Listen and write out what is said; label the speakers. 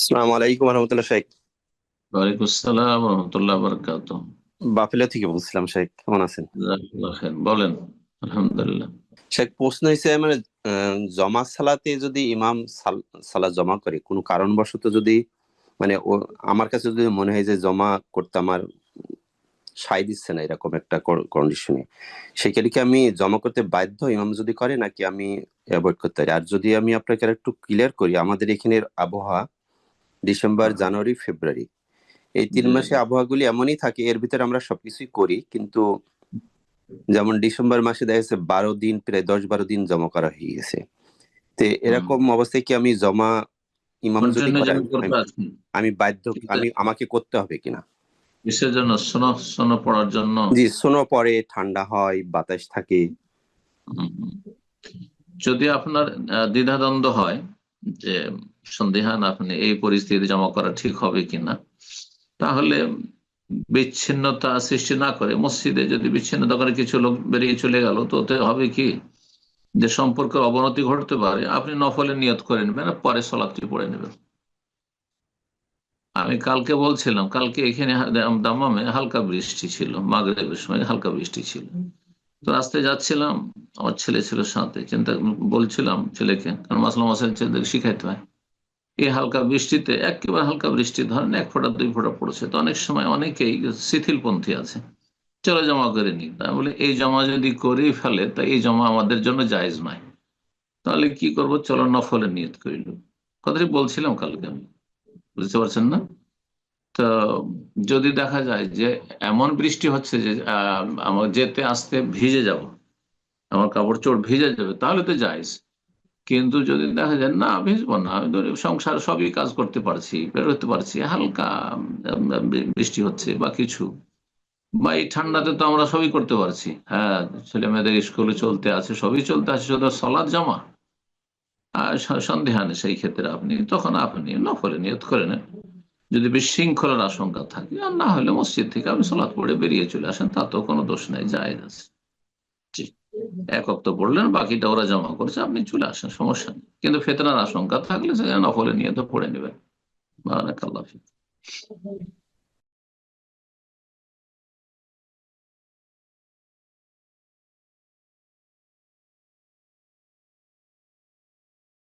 Speaker 1: আসসালামু আলাইকুম রহমতুল্লাহ শেখ।
Speaker 2: ওয়ালাইকুম আসসালাম রহমতুল্লাহ বরকাত।
Speaker 1: বাফেলা থেকে বলছিলাম শেখ, কেমন আছেন?
Speaker 2: বলেন। আলহামদুলিল্লাহ।
Speaker 1: শেখ, প্রশ্ন হয়েছে মানে জমা সালাতে যদি ইমাম সালাত জমা করে কোনো কারণবশত, যদি মানে আমার কাছে যদি মনে হয় যে জমা করতে আমার সায় দিচ্ছে না, এরকম একটা কন্ডিশনে, সেখানে কি আমি জমা করতে বাধ্য ইমাম যদি করে, নাকি আমি অ্যাভয়েড করতে পারি? আর যদি আমি আপনাকে আর একটু ক্লিয়ার করি, আমাদের এখানের আবহাওয়া ডিসেম্বর, জানুয়ারি, ফেব্রুয়ারি, এই তিন
Speaker 2: জি জি।
Speaker 1: মাসে আবহাওয়াগুলি এমনই থাকে, এর ভিতরে আমরা সবকিছুই করি, কিন্তু যেমন ডিসেম্বর মাসে দেখা যাচ্ছে 12 দিন, প্রায় 10-12 দিন জমা করা হয়ে গেছে। তো
Speaker 2: হুম।
Speaker 1: এরকম অবস্থায় কি আমি জমা, ইমাম যদি
Speaker 2: কন্টিনিউ
Speaker 1: করে,
Speaker 2: যেন
Speaker 1: আমি
Speaker 2: করতে
Speaker 1: আমি
Speaker 2: আছেন।
Speaker 1: আমি বাধ্য,
Speaker 2: কিসের
Speaker 1: আমাকে করতে হবে কিনা?
Speaker 2: কিসের জন্য? শোনো শোনো পড়ার জন্য।
Speaker 1: জি, স্নো পড়ে, ঠান্ডা হয়, বাতাস থাকে।
Speaker 2: হুম, হুম। যদি আপনার দ্বিধাদ্বন্দ্ব হয় যে সন্দেহান আপনি এই পরিস্থিতি জমা করা ঠিক হবে কিনা, তাহলে বিচ্ছিন্নতা সৃষ্টি না করে মসজিদে যদি বিচ্ছিন্নতা করে কিছু লোক বেরিয়ে চলে গেল, তো ওতে হবে কি যে সম্পর্কের অবনতি ঘটতে পারে। আপনি নফলে নিয়ত করে নেবেন আর পরে সলাৎটি পড়ে নেবেন। আমি কালকে বলছিলাম, কালকে এখানে দাম্মামে হালকা বৃষ্টি ছিল, মাগরিবের সময় হালকা বৃষ্টি ছিল। তো রাস্তায় যাচ্ছিলাম, আমার ছেলে ছিল সাথে, চিন্তা বলছিলাম ছেলেকে, কারণ মাসলা মাসাইল ছেলেদের শিখাইতে হয়। এই হালকা বৃষ্টিতে, একেবারে হালকা বৃষ্টি ধরেন 1 ফোঁটা 2 ফোঁটা পড়ছে, তো অনেক সময় অনেকেই শিথিলপন্থী আছে, চলো জমা করে নি। তা বলে এই জমা যদি করেই ফেলে, তা এই জমা আমাদের জন্য জায়েজ নয়, তাহলে কি করব, চলো নফলে নিয়ত করিল। কথাটি বলছিলাম কালকে আমি, বুঝতে পারছেন না? তো যদি দেখা যায় যে এমন বৃষ্টি হচ্ছে যে আমার যেতে আসতে ভিজে যাব, আমার কাপড় চোপড় ভিজে যাবে, তাহলে তো জায়েজ। কিন্তু যদি দেখা যায় না ভিজবো না, আমি ধরি সংসার সবই কাজ করতে পারছি, বের হতে পারছি, হালকা বৃষ্টি হচ্ছে বা কিছু, বা এই ঠান্ডাতে তো আমরা সবই করতে পারছি, হ্যাঁ, ছেলে মেয়েদের স্কুলে চলতে আছে, সবই চলতে আছে, শুধু সলাৎ জামা আর সন্দেহানে, সেই ক্ষেত্রে আপনি নফলে নিয়ত করে নেন, যদি বিশৃঙ্খলার আশঙ্কা থাকে। আর না হলে মসজিদ থেকে আপনি সালাত পড়ে বেরিয়ে চলে আসেন, তাতেও কোনো দোষ নাই, জায়েজ আছে। জি। এক ওয়াক্ত পড়লেন, বাকিটা ওরা জমা করছে, আপনি চলে আসেন, সমস্যা নেই। কিন্তু ফিতনার আশঙ্কা থাকলে সে নফলে নিয়ে তো পড়ে নেবেন। বারাকাল্লাহ ফিক।